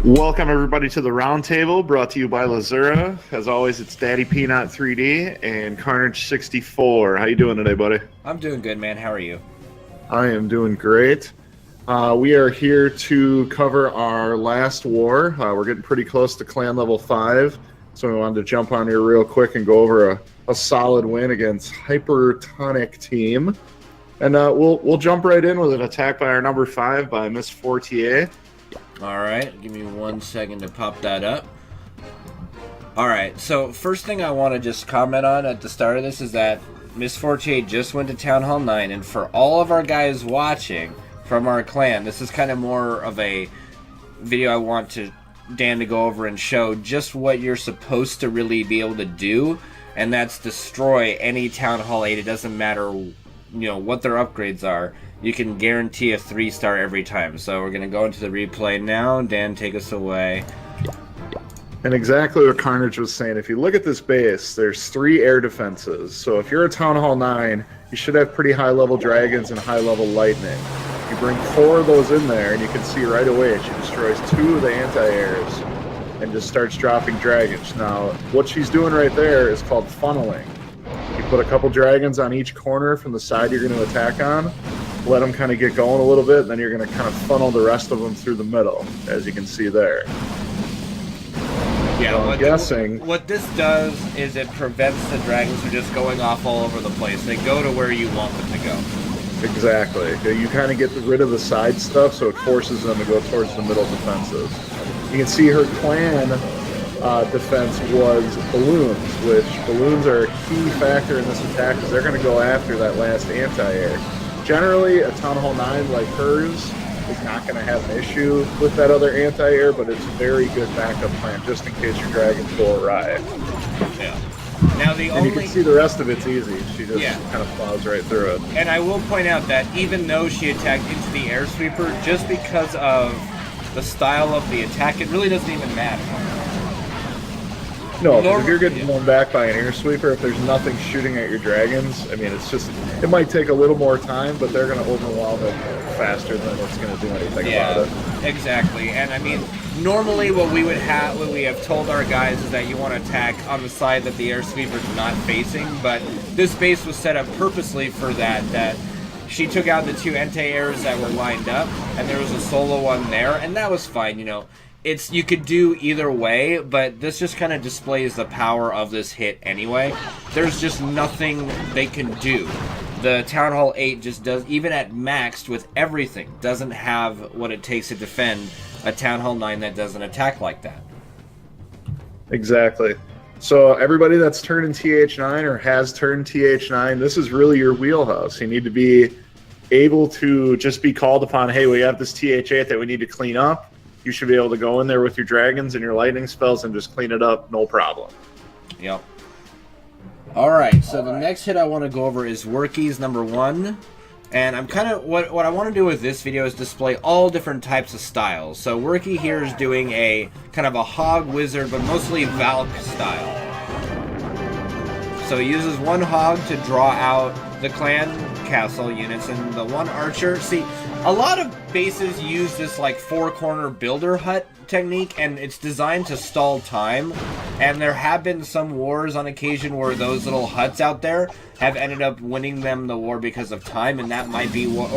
Welcome everybody to the roundtable, brought to you by Lzuruha. As always, it's Daddy Peanut 3D and Carnage 64. How you doing today, buddy? I'm doing good, man. How are you? I am doing great. We are here to cover our last war. We're getting pretty close to clan level 5, so we wanted to jump on here real quick and go over a solid win against Hipertonik team. And we'll jump right in with an attack by our number 5 by Miss Fortier. Alright, give me 1 second to pop that up. Alright, so first thing I want to just comment on at the start of this is that Miss Fortier just went to Town Hall 9, and for all of our guys watching from our clan, this is kind of more of a video I want Dan to go over and show just what you're supposed to really be able to do, and that's destroy any Town Hall 8. It doesn't matter, what their upgrades are. You can guarantee a 3-star every time. So we're going to go into the replay now. Dan, take us away. And exactly what Carnage was saying. If you look at this base, there's 3 air defenses. So if you're a Town Hall 9, you should have pretty high-level dragons and high-level lightning. You bring 4 of those in there, and you can see right away she destroys 2 of the anti-airs and just starts dropping dragons. Now, what she's doing right there is called funneling. You put a couple dragons on each corner from the side you're going to attack on, let them kind of get going a little bit, and then you're going to kind of funnel the rest of them through the middle, as you can see there. Yeah, so I'm guessing what this does is it prevents the dragons from just going off all over the place. They go to where you want them to go. Exactly. You kind of get rid of the side stuff, so it forces them to go towards the middle defenses. You can see her clan defense was balloons, which balloons are a key factor in this attack because they're going to go after that last anti-air. Generally, a Town Hall 9 like hers is not going to have an issue with that other anti-air, but it's a very good backup plan just in case your dragons go awry. Yeah. Now you can see the rest of it's easy. She just kind of plows right through it. And I will point out that even though she attacked into the air sweeper, just because of the style of the attack, it really doesn't even matter. No, because if you're getting blown back by an air sweeper, if there's nothing shooting at your dragons, I mean, it might take a little more time, but they're going to overwhelm it faster than it's going to do anything about it. Exactly. And I mean, normally what we have told our guys is that you want to attack on the side that the air sweeper's not facing, but this base was set up purposely for that she took out the 2 anti-airs that were lined up, and there was a solo one there, and that was fine, you could do either way, but this just kind of displays the power of this hit anyway. There's just nothing they can do. The Town Hall 8 just does, even at maxed with everything, doesn't have what it takes to defend a Town Hall 9 that doesn't attack like that. Exactly. So everybody that's turned in TH9 or has turned TH9, this is really your wheelhouse. You need to be able to just be called upon, hey, we have this TH8 that we need to clean up. You should be able to go in there with your dragons and your lightning spells and just clean it up, no problem. Yep. Alright, so the next hit I want to go over is Workies number 1. And I'm kind of, what I want to do with this video is display all different types of styles. So Worky here is doing a kind of a hog wizard, but mostly Valk style. So he uses 1 hog to draw out the clan castle units, and the 1 archer. See, a lot of bases use this like 4-corner builder hut technique, and it's designed to stall time. And there have been some wars on occasion where those little huts out there have ended up winning them the war because of time, and that might be what,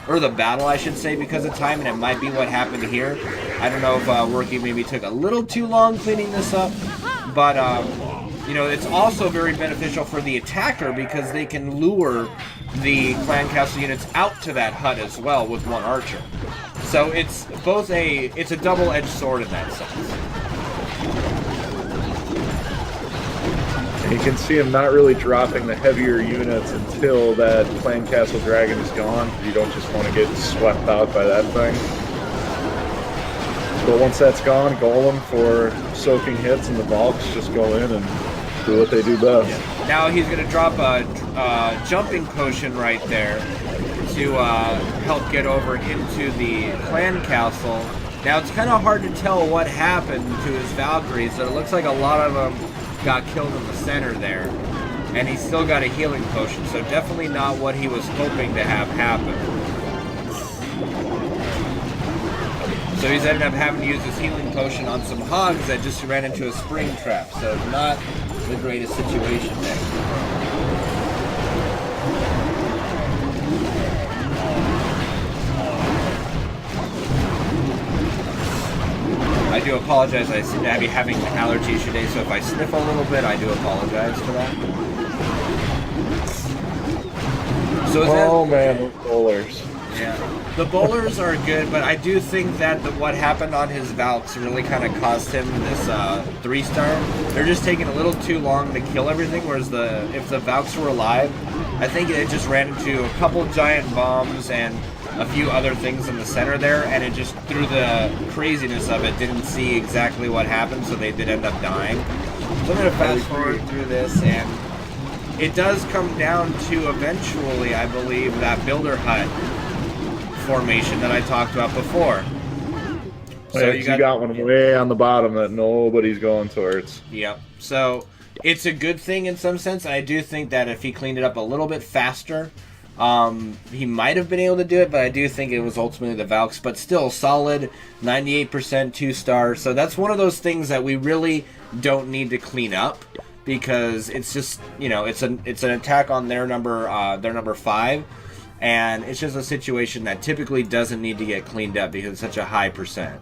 or the battle, I should say, because of time, and it might be what happened here. I don't know if Worky maybe took a little too long cleaning this up, but it's also very beneficial for the attacker because they can lure the clan castle units out to that hut as well with 1 archer. So it's both it's a double-edged sword in that sense. And you can see him not really dropping the heavier units until that clan castle dragon is gone. You don't just want to get swept out by that thing. But once that's gone, Golem for soaking hits, and the Valks just go in and do what they do best. Yeah. Now he's going to drop a jumping potion right there to help get over into the clan castle. Now it's kind of hard to tell what happened to his Valkyries, so it looks like a lot of them got killed in the center there. And he's still got a healing potion, so definitely not what he was hoping to have happen. So he's ended up having to use his healing potion on some hogs that just ran into a spring trap. So not the greatest situation there. I do apologize. I seem to be having allergies today, so if I sniff a little bit, I do apologize for that. So man, those bowlers. Yeah, the bowlers are good, but I do think that what happened on his Valks really kind of cost him this 3-star. They're just taking a little too long to kill everything, whereas if the Valks were alive, I think it just ran into a couple giant bombs and a few other things in the center there, and it just, through the craziness of it, didn't see exactly what happened, so they did end up dying. So I'm going to fast forward through this, and it does come down to eventually, I believe, that builder hut formation that I talked about before. So you got one way on the bottom that nobody's going towards. Yep. So it's a good thing in some sense. I do think that if he cleaned it up a little bit faster, he might have been able to do it, but I do think it was ultimately the Valks. But still, solid 98% 2-star. So that's one of those things that we really don't need to clean up, because it's just, you know, it's an attack on their number 5, and it's just a situation that typically doesn't need to get cleaned up because it's such a high percent.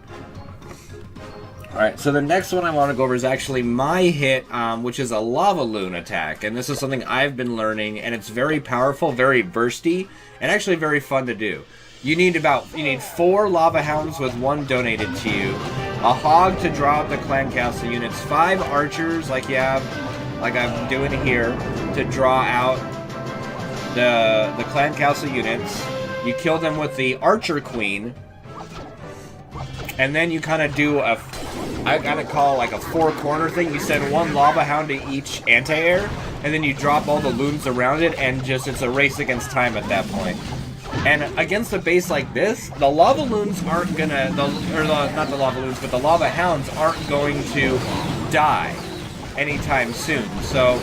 Alright, so the next one I want to go over is actually my hit, which is a Lava Loon attack. And this is something I've been learning, and it's very powerful, very bursty, and actually very fun to do. You need 4 Lava Hounds with 1 donated to you, a Hog to draw out the Clan Castle units, 5 Archers like I'm doing here, to draw out the Clan Castle units. You kill them with the Archer Queen, and then you kind of do I gotta call like a 4-corner thing. You send 1 Lava Hound to each anti-air, and then you drop all the loons around it, and just it's a race against time at that point. And against a base like this, the Lava Loons aren't gonna, not the Lava Loons, but the Lava Hounds aren't going to die anytime soon. So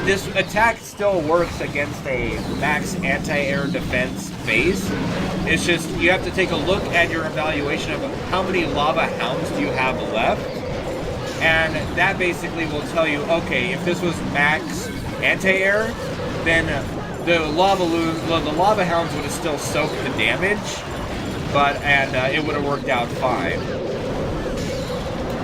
this attack still works against a max anti-air defense base. It's just, you have to take a look at your evaluation of how many Lava Hounds do you have left, and that basically will tell you, okay, if this was max anti-air, then the Lava Hounds would have still soaked the damage, and it would have worked out fine.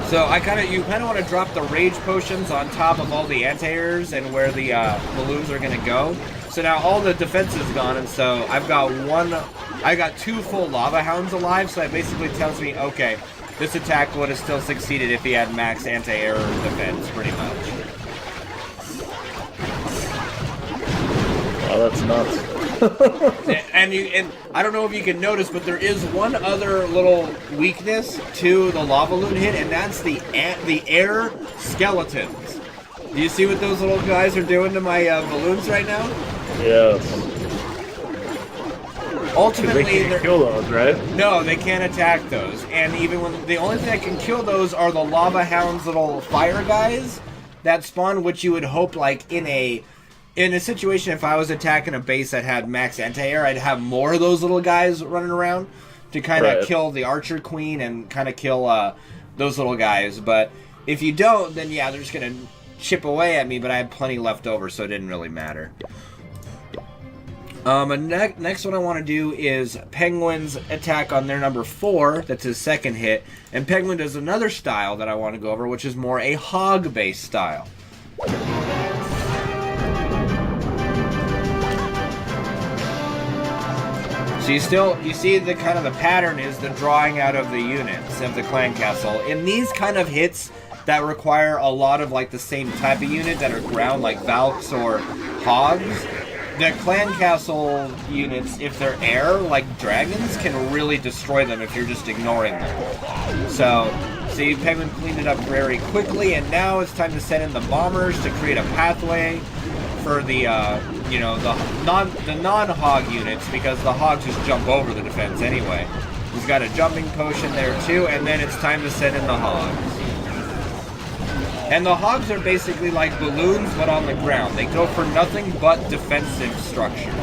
So you kind of want to drop the Rage Potions on top of all the anti-airs and where the balloons are going to go. So now all the defense is gone, and so I got 2 full Lava Hounds alive, so that basically tells me, okay, this attack would have still succeeded if he had max anti-air defense, pretty much. Oh, that's nuts. and I don't know if you can notice, but there is one other little weakness to the Lava Loon hit, and that's the air skeletons. Do you see what those little guys are doing to my balloons right now? Yes. Ultimately, they can't kill those, right? No, they can't attack those. And even when the only thing that can kill those are the Lava Hound's little fire guys that spawn, which you would hope, like in a situation, if I was attacking a base that had max anti-air, I'd have more of those little guys running around to kind of kill the Archer Queen and kind of kill those little guys. But if you don't, then yeah, they're just going to chip away at me, but I had plenty left over, so it didn't really matter. Next one I want to do is Penguin's attack on their number 4. That's his second hit. And Penguin does another style that I want to go over, which is more a hog-based style. So you see the kind of the pattern is the drawing out of the units of the Clan Castle. In these kind of hits that require a lot of like the same type of unit that are ground, like Valks or Hogs, the Clan Castle units, if they're air, like dragons, can really destroy them if you're just ignoring them. So, see, Penguin cleaned it up very quickly, and now it's time to send in the bombers to create a pathway for the, the non-hog units, because the hogs just jump over the defense anyway. He's got a jumping potion there too, and then it's time to send in the hogs. And the hogs are basically like balloons, but on the ground. They go for nothing but defensive structures.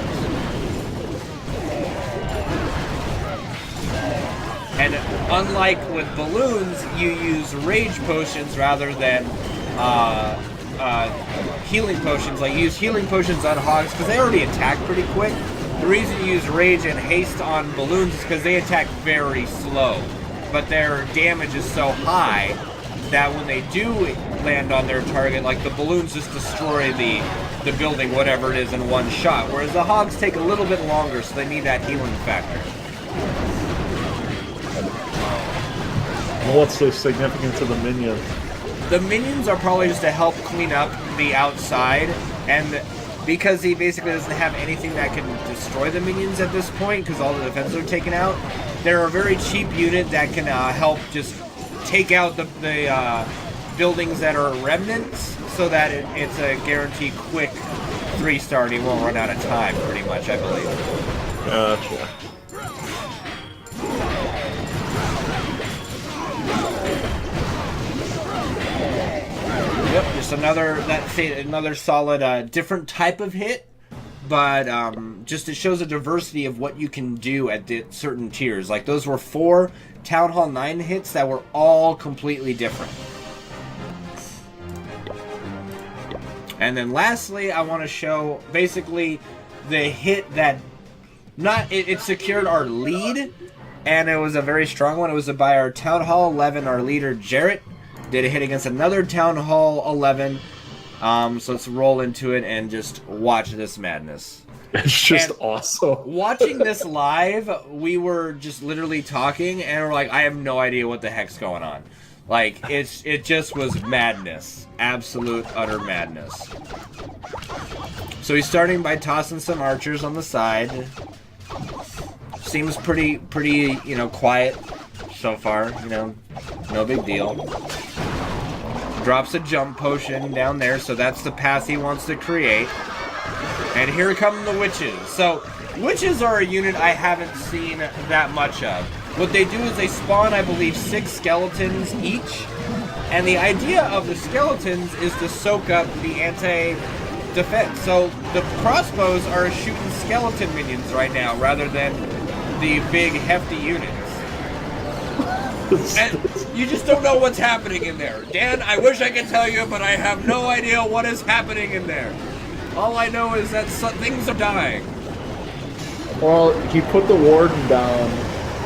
And unlike with balloons, you use rage potions rather than healing potions. Like, you use healing potions on hogs because they already attack pretty quick. The reason you use rage and haste on balloons is because they attack very slow, but their damage is so high that when they do land on their target, like, the balloons just destroy the building, whatever it is, in one shot, whereas the hogs take a little bit longer, so they need that healing factor. What's the significance of the minions? The minions are probably just to help clean up the outside, and because he basically doesn't have anything that can destroy the minions at this point, because all the defenses are taken out, they're a very cheap unit that can help just take out the buildings that are remnants, so that it's a guaranteed quick 3-star, and he won't run out of time, pretty much, I believe. Gotcha. Yep, just another solid, different type of hit, but just it shows a diversity of what you can do at certain tiers. Like, those were 4 Town Hall 9 hits that were all completely different. And then lastly, I want to show basically the hit that it secured our lead, and it was a very strong one. It was by our Town Hall 11, our leader Jarrett. Did a hit against another Town Hall 11. So let's roll into it and just watch this madness. It's just awesome. Watching this live, we were just literally talking, and we're like, I have no idea what the heck's going on. Like, it just was madness. Absolute, utter madness. So he's starting by tossing some archers on the side. Seems pretty, quiet so far, no big deal. Drops a jump potion down there, so that's the path he wants to create. And here come the witches. So, witches are a unit I haven't seen that much of. What they do is they spawn, I believe, 6 skeletons each. And the idea of the skeletons is to soak up the anti-defense. So, the crossbows are shooting skeleton minions right now, rather than the big, hefty units. And you just don't know what's happening in there. Dan, I wish I could tell you, but I have no idea what is happening in there. All I know is that things are dying. Well, he put the warden down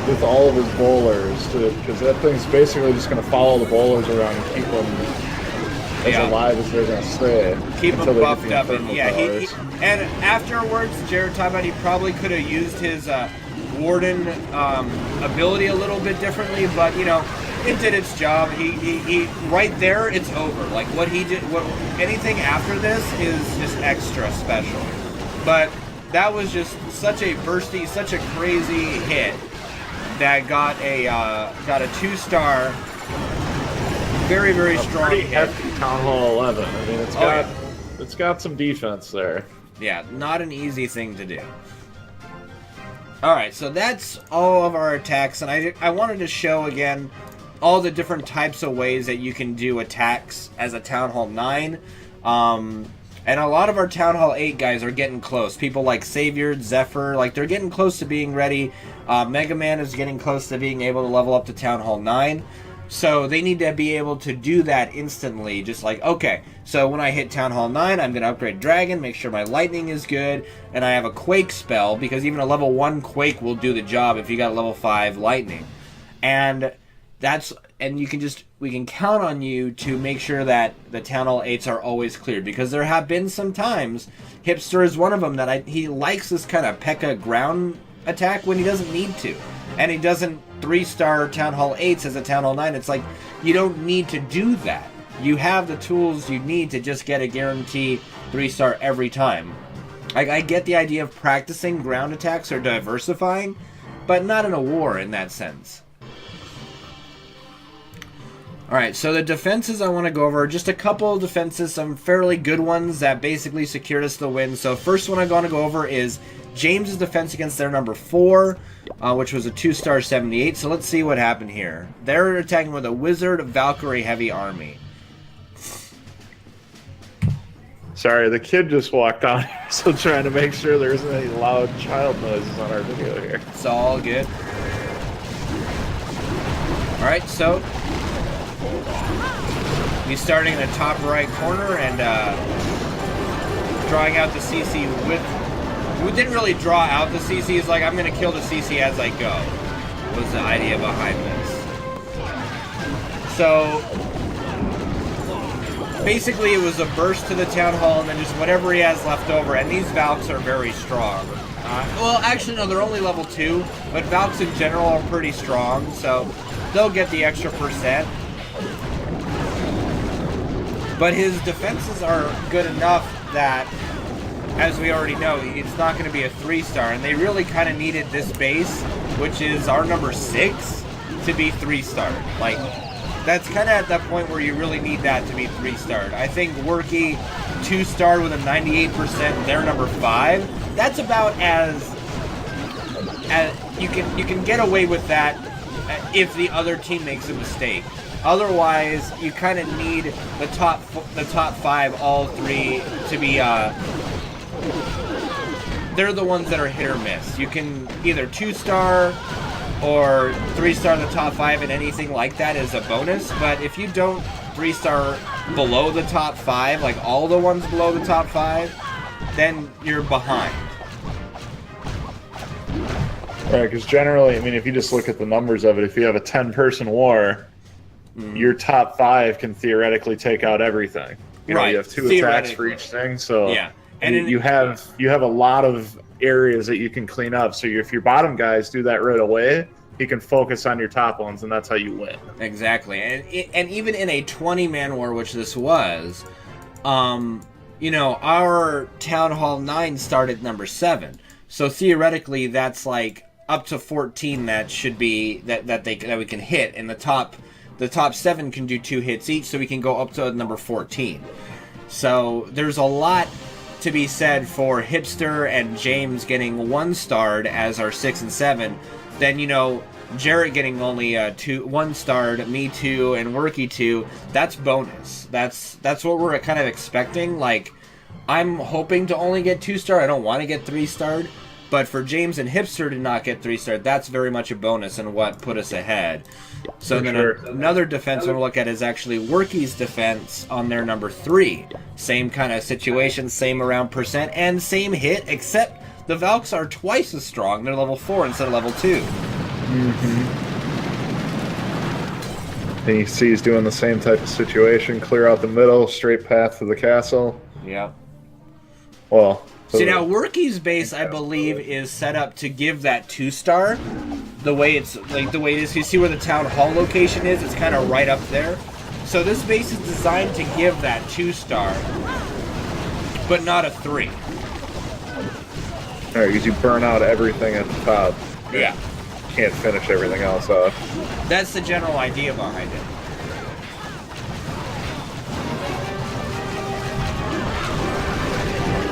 with all of his bowlers, because that thing's basically just going to follow the bowlers around and keep them as alive as they're going to stay. Keep them buffed up. And, and afterwards, Jared talked about he probably could have used his warden ability a little bit differently, but it did its job. He right there, it's over. Like, what he did, anything after this is just extra special. But that was just such a bursty, such a crazy hit that got a 2-star, very, very strong pretty hit. hefty Town Hall 11. I mean, it's got some defense there. Yeah, not an easy thing to do. Alright, so that's all of our attacks, and I wanted to show again all the different types of ways that you can do attacks as a Town Hall 9. And a lot of our Town Hall 8 guys are getting close. People like Savior, Zephyr, like, they're getting close to being ready. Mega Man is getting close to being able to level up to Town Hall 9. So they need to be able to do that instantly. Just like, okay, so when I hit Town Hall 9, I'm going to upgrade Dragon, make sure my Lightning is good, and I have a Quake spell, because even a level 1 Quake will do the job if you got a level 5 Lightning. And we can count on you to make sure that the Town Hall 8s are always cleared, because there have been some times, Hipster is one of them, that he likes this kind of P.E.K.K.A. ground attack when he doesn't need to. And he doesn't 3-star Town Hall 8s as a Town Hall 9. It's like, you don't need to do that. You have the tools you need to just get a guarantee 3-star every time. I get the idea of practicing ground attacks or diversifying, but not in a war in that sense. Alright, so the defenses I want to go over are just a couple of defenses, some fairly good ones that basically secured us the win. So first one I'm going to go over is James's defense against their number 4, which was a 2-star 78. So let's see what happened here. They're attacking with a Wizard Valkyrie heavy army. Sorry, the kid just walked on here, so trying to make sure there isn't any loud child noises on our video here. It's all good. Alright, so he's starting in the top right corner and drawing out the CC with... We didn't really draw out the CC. He's like, I'm going to kill the CC as I go, was the idea behind this. So, basically it was a burst to the Town Hall and then just whatever he has left over. And these Valks are very strong. Well, actually, no, they're only level 2. But Valks in general are pretty strong, so they'll get the extra %. But his defenses are good enough that, as we already know, it's not going to be a 3-star, and they really kind of needed this base, which is our number 6, to be 3-star. Like, that's kind of at that point where you really need that to be 3-starred. I think Worky 2-star with a 98%, they're number 5. That's about as you can get away with that if the other team makes a mistake. Otherwise, you kind of need the top 5, all 3, to be they're the ones that are hit or miss. You can either 2-star or 3-star the top 5, and anything like that is a bonus. But if you don't 3-star below the top 5, like all the ones below the top 5, then you're behind. Right, because generally, I mean, if you just look at the numbers of it, if you have a 10-person war, your top 5 can theoretically take out everything. You know, you have 2 attacks for each thing, so yeah. And you have a lot of areas that you can clean up. So if your bottom guys do that right away, you can focus on your top ones, and that's how you win. Exactly, and even in a 20-man war, which this was, you know, our Town Hall 9 started number 7. So theoretically, that's like up to 14 that should be that we can hit, and the top 7 can do 2 hits each, so we can go up to number 14. So there's a lot to be said for Hipster and James getting 1-starred as our 6 and 7. Then, you know, Jarrett getting only 1-starred, me 2, and Worky 2. That's bonus. That's what we're kind of expecting. Like, I'm hoping to only get 2-star. I don't want to get 3-starred. But for James and Hipster to not get 3-starred, that's very much a bonus and what put us ahead. So then another defense we'll look at is actually Worky's defense on their number 3. Same kind of situation, same around %, and same hit, except the Valks are twice as strong. They're level 4 instead of level 2. And you see he's doing the same type of situation. Clear out the middle, straight path to the castle. Yeah. Well... See, now, Worky's base, I believe, is set up to give that 2-star. The way it's, like, the way it is. You see where the Town Hall location is? It's kind of right up there. So this base is designed to give that 2-star, but not a 3. Alright, because you burn out everything at the top. Yeah. Can't finish everything else off. That's the general idea behind it.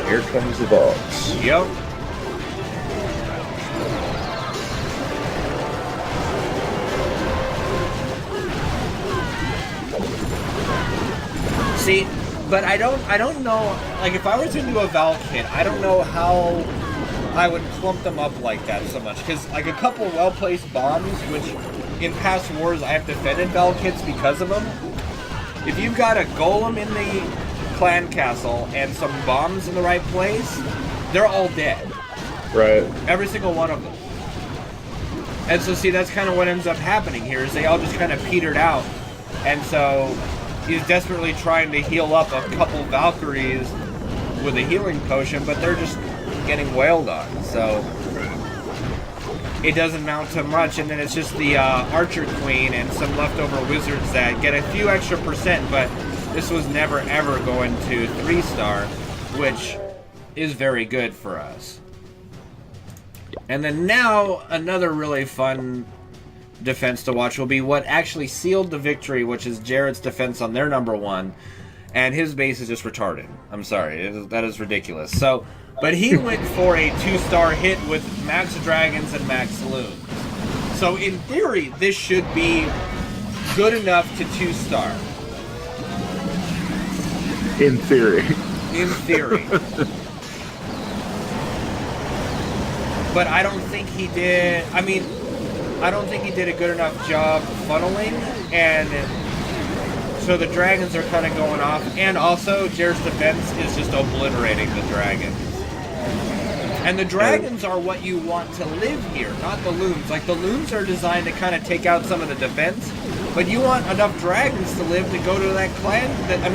Here comes the boss. Yep. See, but I don't know, like, if I were to do a Valk hit, I don't know how I would clump them up like that so much. Because, like, a couple well-placed bombs, which in past wars I have defended Valk hits because of them. If you've got a golem in the clan castle and some bombs in the right place, they're all dead. Right. Every single one of them. And so, see, that's kind of what ends up happening here, is they all just kind of petered out. And so he's desperately trying to heal up a couple Valkyries with a healing potion, but they're just getting wailed on. So it doesn't amount to much, and then it's just the Archer Queen and some leftover wizards that get a few extra %, but this was never ever going to 3-star, which is very good for us. And then now, another really fun defense to watch will be what actually sealed the victory, which is Jarrett's defense on their number 1. And his base is just retarded. I'm sorry, that is ridiculous. So, but he went for a 2-star hit with max dragons and max loons. So in theory, this should be good enough to 2-star. In theory. In theory. But I don't think he did. I mean, I don't think he did a good enough job funneling, and so the dragons are kind of going off. And also, Jared's defense is just obliterating the dragons. And the dragons are what you want to live here, not the loons. Like, the loons are designed to kind of take out some of the defense, but you want enough dragons to live to go to that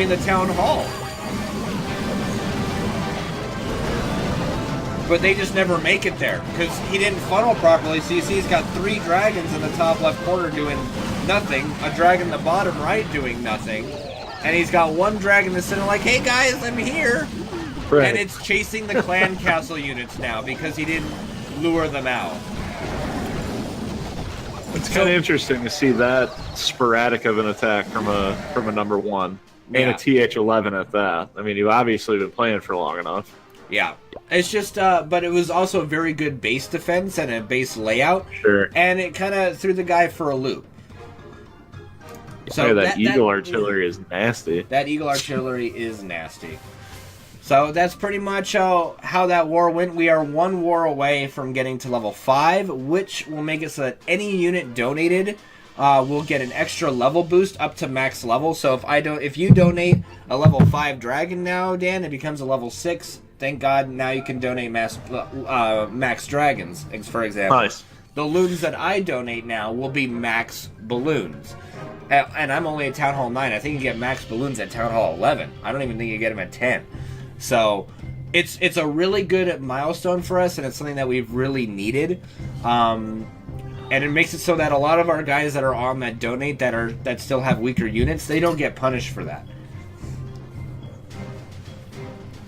the town hall. But they just never make it there, because he didn't funnel properly. So you see he's got 3 dragons in the top left corner doing nothing, a dragon in the bottom right doing nothing, and he's got 1 dragon that's sitting like, hey guys, I'm here. Right. And it's chasing the clan castle units now because he didn't lure them out. It's kind of interesting to see that sporadic of an attack from a number 1 and a TH11 at that. I mean, you've obviously been playing for long enough. Yeah, it's just, but it was also a very good base defense and a base layout. Sure. And it kind of threw the guy for a loop. So hey, that eagle artillery is nasty. That eagle artillery is nasty. So that's pretty much how that war went. We are 1 war away from getting to level 5, which will make it so that any unit donated will get an extra level boost up to max level. So if you donate a level 5 dragon now, Dan, it becomes a level 6. Thank God now you can donate max dragons, for example. Nice. The loons that I donate now will be max balloons. And I'm only at Town Hall 9. I think you get max balloons at Town Hall 11. I don't even think you get them at 10. So it's a really good milestone for us, and it's something that we've really needed. And it makes it so that a lot of our guys that are on that donate that still have weaker units, they don't get punished for that.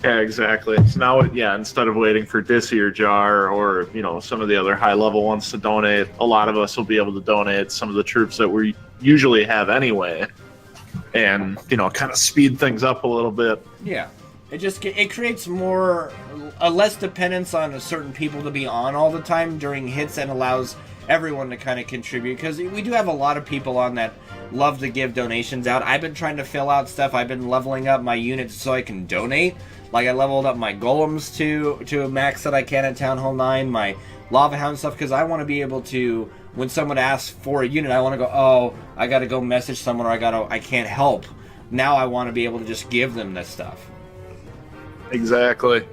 Yeah, exactly. So now, instead of waiting for Dissy or Jar or some of the other high level ones to donate, a lot of us will be able to donate some of the troops that we usually have anyway, and kind of speed things up a little bit. Yeah. It creates less dependence on certain people to be on all the time during hits, and allows everyone to kind of contribute, because we do have a lot of people on that love to give donations out. I've been trying to fill out stuff. I've been leveling up my units so I can donate. Like, I leveled up my golems to a max that I can at Town Hall 9, my lava hound stuff, because I want to be able to, when someone asks for a unit, I want to go, oh, I got to go message someone, or I can't help. Now I want to be able to just give them this stuff. Exactly.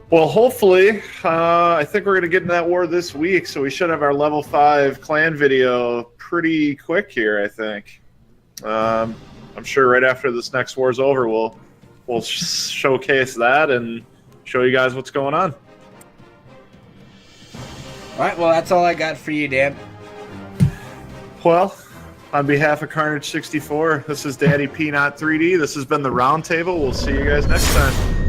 Well, hopefully, I think we're going to get in that war this week, so we should have our level 5 clan video pretty quick here, I think. I'm sure right after this next war's over, we'll showcase that and show you guys what's going on. All right, well, that's all I got for you, Dan. Well, on behalf of Carnage 64, this is Daddy P Not 3D. This has been the Roundtable. We'll see you guys next time.